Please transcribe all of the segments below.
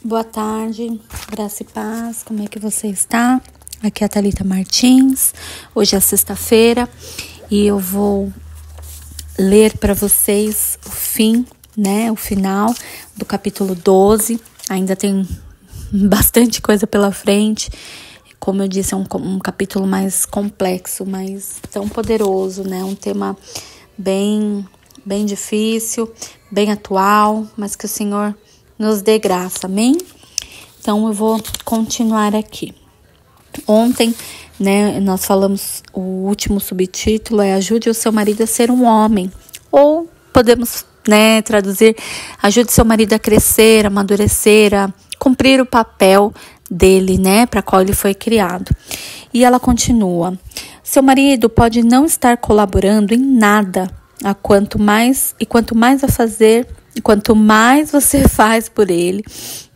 Boa tarde, graça e paz, como é que você está? Aqui é a Thalita Martins, hoje é sexta-feira e eu vou ler para vocês o final do capítulo 12, ainda tem bastante coisa pela frente, como eu disse, é um capítulo mais complexo, mas tão poderoso, né? Um tema bem difícil, bem atual, mas que o Senhor nos dê graça, amém? Então, eu vou continuar aqui. Ontem, nós falamos, o último subtítulo é Ajude o seu marido a ser um homem. Ou podemos, traduzir, ajude seu marido a crescer, a amadurecer, a cumprir o papel dele, para qual ele foi criado. E ela continua, seu marido pode não estar colaborando em nada, quanto mais a fazer, e quanto mais você faz por ele,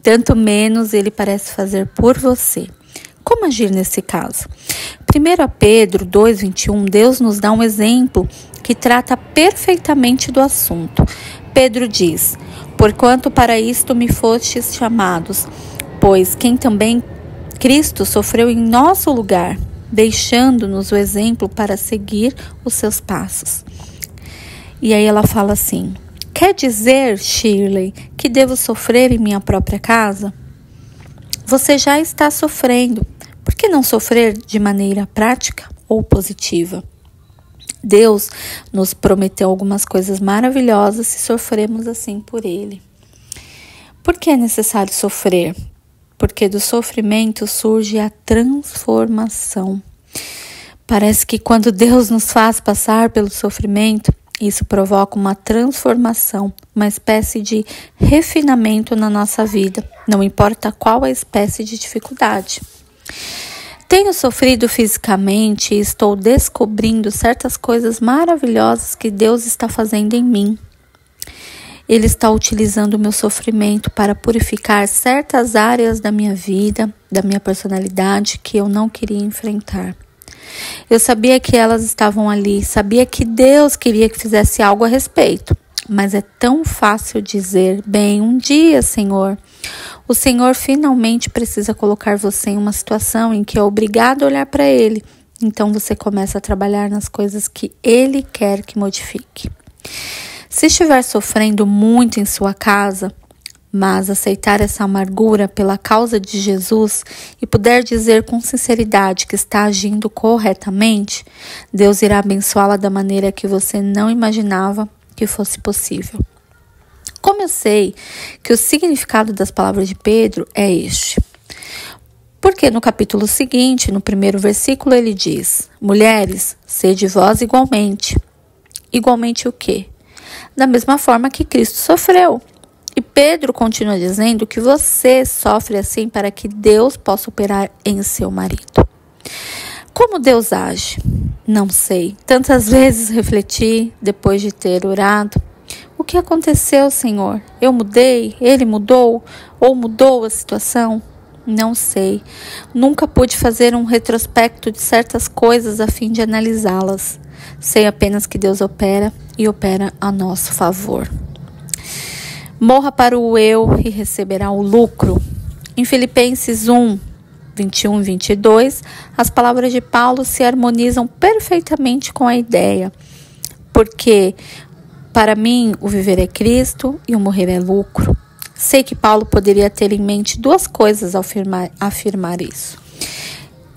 tanto menos ele parece fazer por você. Como agir nesse caso? 1 Pedro 2,21, Deus nos dá um exemplo que trata perfeitamente do assunto. Pedro diz, porquanto para isto me fostes chamados, pois quem também Cristo sofreu em nosso lugar, deixando-nos o exemplo para seguir os seus passos. E aí ela fala assim, quer dizer, Shirley, que devo sofrer em minha própria casa? Você já está sofrendo. Por que não sofrer de maneira prática ou positiva? Deus nos prometeu algumas coisas maravilhosas se sofremos assim por Ele. Por que é necessário sofrer? Porque do sofrimento surge a transformação. Parece que quando Deus nos faz passar pelo sofrimento, isso provoca uma transformação, uma espécie de refinamento na nossa vida, não importa qual a espécie de dificuldade. Tenho sofrido fisicamente e estou descobrindo certas coisas maravilhosas que Deus está fazendo em mim. Ele está utilizando o meu sofrimento para purificar certas áreas da minha vida, da minha personalidade que eu não queria enfrentar. Eu sabia que elas estavam ali, sabia que Deus queria que fizesse algo a respeito, mas é tão fácil dizer, bem, um dia, Senhor, o Senhor finalmente precisa colocar você em uma situação em que é obrigado a olhar para Ele, então você começa a trabalhar nas coisas que Ele quer que modifique. Se estiver sofrendo muito em sua casa, mas aceitar essa amargura pela causa de Jesus e puder dizer com sinceridade que está agindo corretamente, Deus irá abençoá-la da maneira que você não imaginava que fosse possível. Como eu sei que o significado das palavras de Pedro é este? Porque no capítulo seguinte, no primeiro versículo, ele diz, mulheres, sede vós igualmente. Igualmente o quê? Da mesma forma que Cristo sofreu. E Pedro continua dizendo que você sofre assim para que Deus possa operar em seu marido. Como Deus age? Não sei. Tantas vezes refleti depois de ter orado. O que aconteceu, Senhor? Eu mudei? Ele mudou? Ou mudou a situação? Não sei. Nunca pude fazer um retrospecto de certas coisas a fim de analisá-las. Sei apenas que Deus opera e opera a nosso favor. Morra para o eu e receberá o lucro. Em Filipenses 1, 21 e 22, as palavras de Paulo se harmonizam perfeitamente com a ideia. Porque, para mim, o viver é Cristo e o morrer é lucro. Sei que Paulo poderia ter em mente duas coisas ao afirmar isso.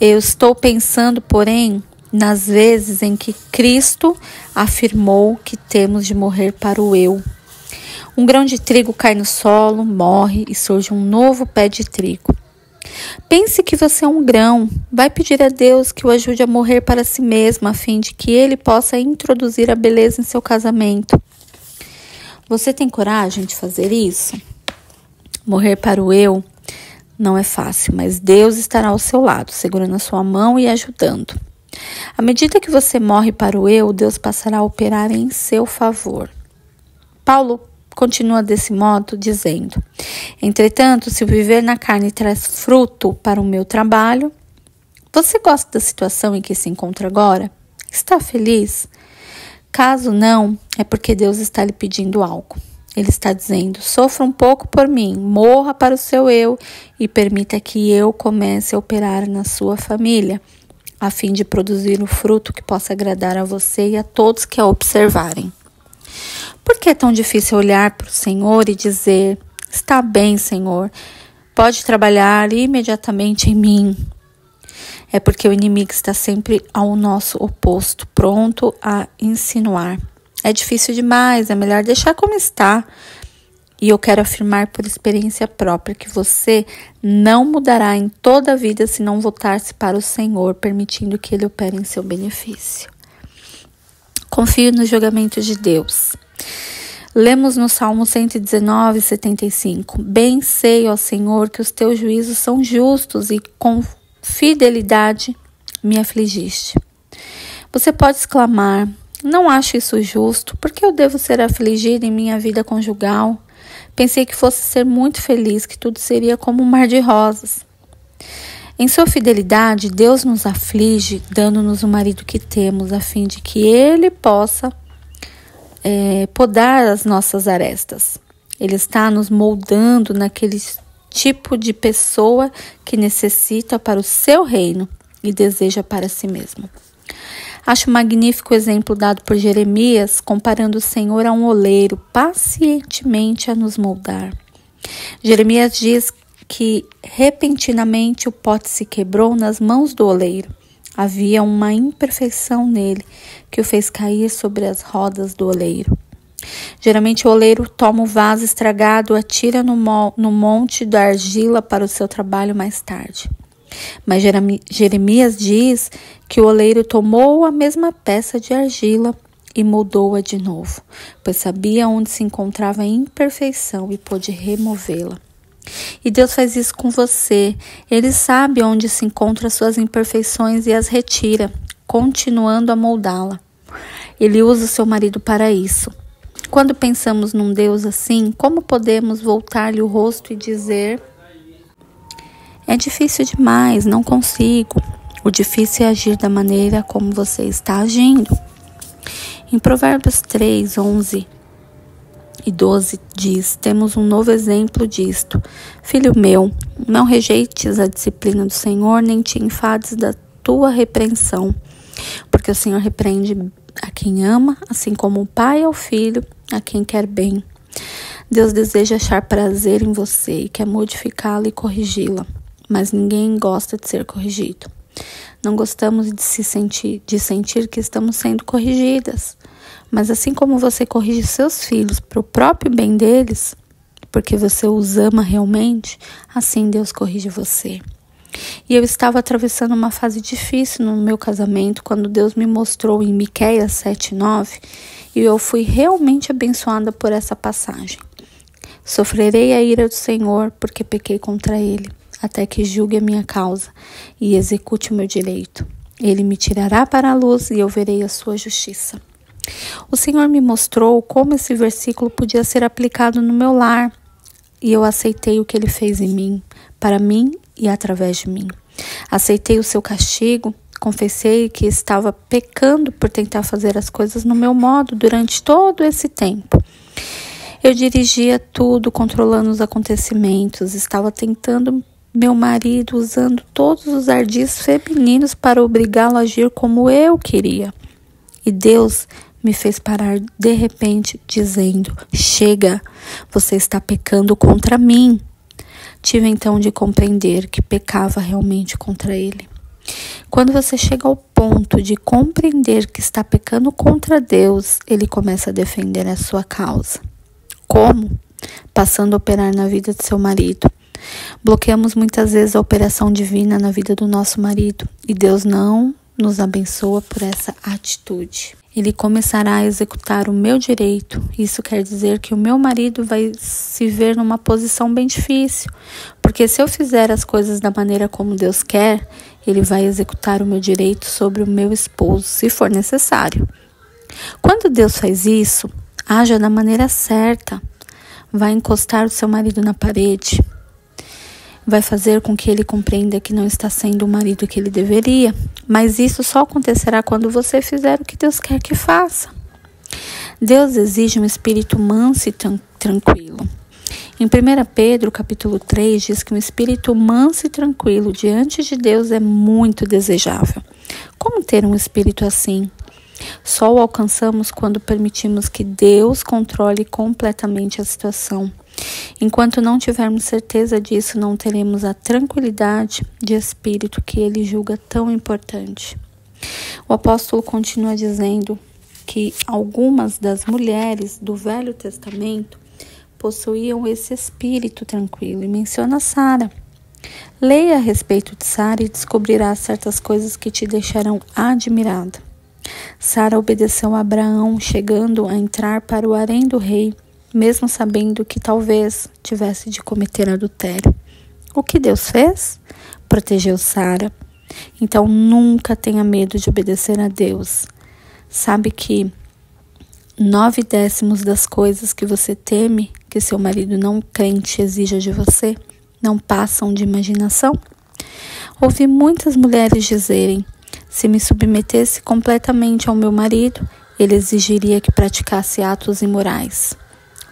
Eu estou pensando, porém, nas vezes em que Cristo afirmou que temos de morrer para o eu. Um grão de trigo cai no solo, morre e surge um novo pé de trigo. Pense que você é um grão. Vai pedir a Deus que o ajude a morrer para si mesmo, a fim de que Ele possa introduzir a beleza em seu casamento. Você tem coragem de fazer isso? Morrer para o eu não é fácil, mas Deus estará ao seu lado, segurando a sua mão e ajudando. À medida que você morre para o eu, Deus passará a operar em seu favor. Paulo continua desse modo, dizendo, entretanto, se o viver na carne traz fruto para o meu trabalho, você gosta da situação em que se encontra agora? Está feliz? Caso não, é porque Deus está lhe pedindo algo. Ele está dizendo: sofra um pouco por mim, morra para o seu eu e permita que eu comece a operar na sua família, a fim de produzir o fruto que possa agradar a você e a todos que a observarem. Por que é tão difícil olhar para o Senhor e dizer: está bem, Senhor, pode trabalhar imediatamente em mim? É porque o inimigo está sempre ao nosso oposto, pronto a insinuar. É difícil demais, é melhor deixar como está. E eu quero afirmar por experiência própria que você não mudará em toda a vida se não voltar-se para o Senhor, permitindo que Ele opere em seu benefício. Confio no julgamento de Deus. Lemos no Salmo 119, 75. Bem sei, ó Senhor, que os teus juízos são justos e com fidelidade me afligiste. Você pode exclamar: não acho isso justo, porque eu devo ser afligida em minha vida conjugal? Pensei que fosse ser muito feliz, que tudo seria como um mar de rosas. Em sua fidelidade, Deus nos aflige, dando-nos o marido que temos, a fim de que Ele possa podar as nossas arestas. Ele está nos moldando naquele tipo de pessoa que necessita para o seu reino e deseja para si mesmo. Acho magnífico o exemplo dado por Jeremias, comparando o Senhor a um oleiro, pacientemente a nos moldar. Jeremias diz que repentinamente o pote se quebrou nas mãos do oleiro. Havia uma imperfeição nele que o fez cair sobre as rodas do oleiro. Geralmente o oleiro toma o vaso estragado, atira no monte da argila para o seu trabalho mais tarde. Mas Jeremias diz que o oleiro tomou a mesma peça de argila e moldou-a de novo, pois sabia onde se encontrava a imperfeição e pôde removê-la. E Deus faz isso com você. Ele sabe onde se encontram as suas imperfeições e as retira, continuando a moldá-la. Ele usa o seu marido para isso. Quando pensamos num Deus assim, como podemos voltar-lhe o rosto e dizer: é difícil demais, não consigo. O difícil é agir da maneira como você está agindo. Em Provérbios 3, 11 e 12 diz: temos um novo exemplo disto. Filho meu, não rejeites a disciplina do Senhor, nem te enfades da tua repreensão. Porque o Senhor repreende a quem ama, assim como o pai ao filho, a quem quer bem. Deus deseja achar prazer em você e quer modificá-la e corrigi-la. Mas ninguém gosta de ser corrigido. Não gostamos de sentir que estamos sendo corrigidas. Mas assim como você corrige seus filhos para o próprio bem deles, porque você os ama realmente, assim Deus corrige você. E eu estava atravessando uma fase difícil no meu casamento quando Deus me mostrou em Miqueias 7:9 e eu fui realmente abençoada por essa passagem. Sofrerei a ira do Senhor porque pequei contra Ele, até que julgue a minha causa e execute o meu direito. Ele me tirará para a luz e eu verei a sua justiça. O Senhor me mostrou como esse versículo podia ser aplicado no meu lar e eu aceitei o que Ele fez em mim, para mim e através de mim. Aceitei o seu castigo, confessei que estava pecando por tentar fazer as coisas no meu modo durante todo esse tempo. Eu dirigia tudo, controlando os acontecimentos, estava tentando meu marido, usando todos os ardis femininos para obrigá-lo a agir como eu queria. E Deus me fez parar de repente, dizendo: chega, você está pecando contra mim. Tive então de compreender que pecava realmente contra Ele. Quando você chega ao ponto de compreender que está pecando contra Deus, Ele começa a defender a sua causa. Como? Passando a operar na vida de seu marido. Bloqueamos muitas vezes a operação divina na vida do nosso marido e Deus não nos abençoa por essa atitude. Ele começará a executar o meu direito. Isso quer dizer que o meu marido vai se ver numa posição bem difícil, porque se eu fizer as coisas da maneira como Deus quer, Ele vai executar o meu direito sobre o meu esposo, se for necessário. Quando Deus faz isso, haja da maneira certa. Vai encostar o seu marido na parede. Vai fazer com que ele compreenda que não está sendo o marido que ele deveria. Mas isso só acontecerá quando você fizer o que Deus quer que faça. Deus exige um espírito manso e tranquilo. Em 1 Pedro, capítulo 3, diz que um espírito manso e tranquilo diante de Deus é muito desejável. Como ter um espírito assim? Só o alcançamos quando permitimos que Deus controle completamente a situação. Enquanto não tivermos certeza disso, não teremos a tranquilidade de espírito que ele julga tão importante. O apóstolo continua dizendo que algumas das mulheres do Velho Testamento possuíam esse espírito tranquilo e menciona Sara. Leia a respeito de Sara e descobrirá certas coisas que te deixarão admirada. Sara obedeceu a Abraão, chegando a entrar para o harém do rei, mesmo sabendo que talvez tivesse de cometer adultério. O que Deus fez? Protegeu Sara. Então nunca tenha medo de obedecer a Deus. Sabe que 9/10 das coisas que você teme que seu marido não crente exija de você não passam de imaginação? Ouvi muitas mulheres dizerem: se me submetesse completamente ao meu marido, ele exigiria que praticasse atos imorais.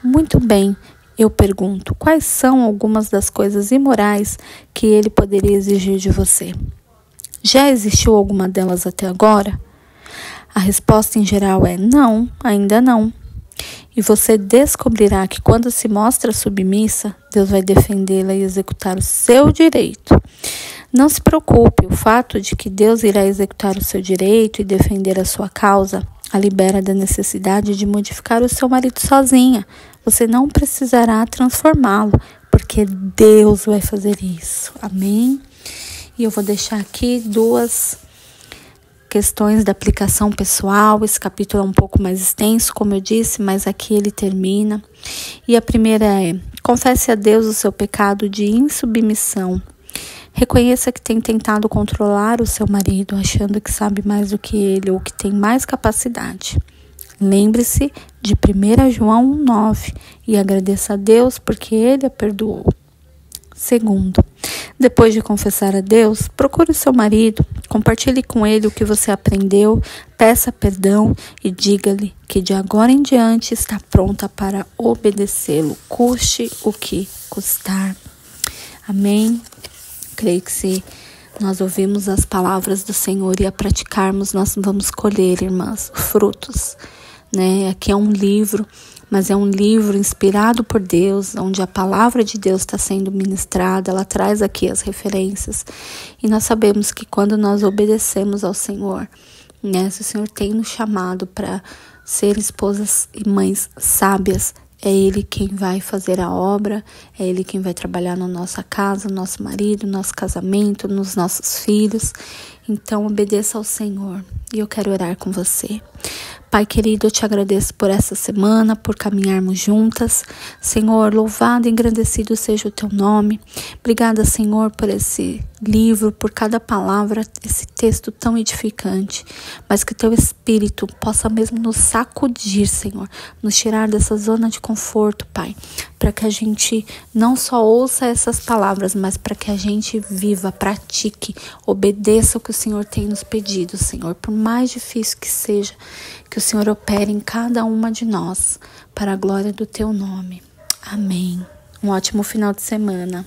Muito bem, eu pergunto, quais são algumas das coisas imorais que ele poderia exigir de você? Já existiu alguma delas até agora? A resposta em geral é não, ainda não. E você descobrirá que quando se mostra submissa, Deus vai defendê-la e executar o seu direito. Não se preocupe, o fato de que Deus irá executar o seu direito e defender a sua causa a libera da necessidade de modificar o seu marido sozinha. Você não precisará transformá-lo, porque Deus vai fazer isso. Amém? E eu vou deixar aqui 2 questões da aplicação pessoal. Esse capítulo é um pouco mais extenso, como eu disse, mas aqui ele termina. E a primeira é: confesse a Deus o seu pecado de insubmissão. Reconheça que tem tentado controlar o seu marido, achando que sabe mais do que ele ou que tem mais capacidade. Lembre-se de 1 João 1,9 e agradeça a Deus porque ele a perdoou. Segundo, depois de confessar a Deus, procure o seu marido, compartilhe com ele o que você aprendeu, peça perdão e diga-lhe que de agora em diante está pronta para obedecê-lo, custe o que custar. Amém? Creio que se nós ouvimos as palavras do Senhor e a praticarmos, nós vamos colher, irmãs, frutos, né? Aqui é um livro, mas é um livro inspirado por Deus, onde a palavra de Deus está sendo ministrada. Ela traz aqui as referências. E nós sabemos que quando nós obedecemos ao Senhor, né? Se o Senhor tem nos chamado para ser esposas e mães sábias, é Ele quem vai fazer a obra, é Ele quem vai trabalhar na nossa casa, no nosso marido, no nosso casamento, nos nossos filhos. Então, obedeça ao Senhor. E eu quero orar com você. Pai querido, eu te agradeço por essa semana, por caminharmos juntas. Senhor, louvado e engrandecido seja o teu nome. Obrigada, Senhor, por esse livro, por cada palavra, esse texto tão edificante. Mas que teu Espírito possa mesmo nos sacudir, Senhor, nos tirar dessa zona de conforto, Pai, para que a gente não só ouça essas palavras, mas para que a gente viva, pratique, obedeça o que o Senhor tem nos pedido, Senhor, por mais difícil que seja, que o Senhor opere em cada uma de nós, para a glória do teu nome. Amém. Um ótimo final de semana.